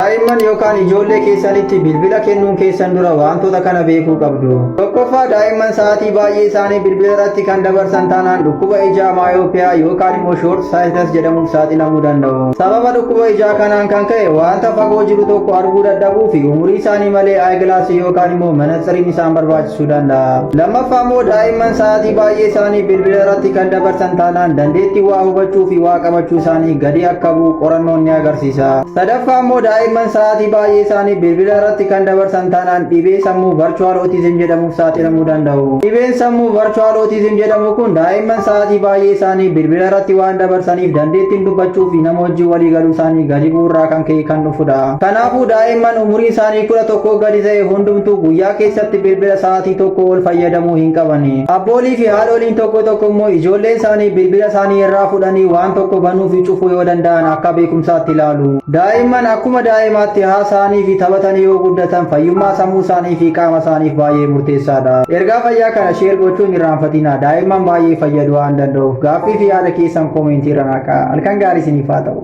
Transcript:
Daa'imman yookaan ijoollee keessanitti bilbila kennuun keessan dura wantoota kana beekuu qabdu. Tokkoffaa daa'imman sa'aatii baay'ee isaanii bilbila irratti kan dabarsan taanaan dhukkuba ijaa maayoopiyaa yookaan immoo shoort saayitiis jedhamuuf saaxilamuu danda'u. Sababa dhukkuba ijaa kanaan kan ka'e wanta fagoo jiru tokko arguu dadhabuu fi umurii isaanii malee aayigilaasii yookaan immoo manatsiriin isaan barbaachisuu danda'a. Lammaffaa immoo daa'imman sa'aatii baay'ee isaanii bilbila irratti kan dabarsan taanaan dandeettii waa hubachuu fi waa qabachuu isaanii gadi akka bu'u qorannoon ni agarsiisa. Sadaffaa immoo daa'imman sa'aatii baay'ee isaanii bilbila irratti kan dabarsan taanaan dhibee sammuu virtual autism jedhamuuf saaxilamuu danda'u. Dhibeen sammuu virtual autism jedhamu kun daa'imman sa'aatii baay'ee isaanii bilbila irratti waan dabarsaniif dandeettiin dubbachuu fi nama wajjin walii galuu isaanii gadi bu'uu irraa kan ka'e kan dhufudha. Kanaafuu daa'imman umurii isaanii 11 gadi ta'e hundumtuu guyyaa keessatti bilbila sa'aatii tokko ol fayyadamuu hin qabani. Abboolii fi haadholiin tokko tokko immoo ijoolleen isaanii bilbila isaanii irraa fudhanii waan tokko banuu fi cufuu yoo danda'an akka beekumsaatti ilaalu. Daa'imman akkuma daa'imaatti haasa'anii fi taphatanii yoo guddatan fayyummaa sammuu isaanii fi qaama isaaniif baay'ee murteessaadha. Ergaa fayyaa kana sheer gochuun irraanfatina. Daa'imman baay'ee fayyaduu waan danda'uuf gaaffii fi yaada keessan koomentii irra naqaa. Halkan gaarii isiniif haa ta'u.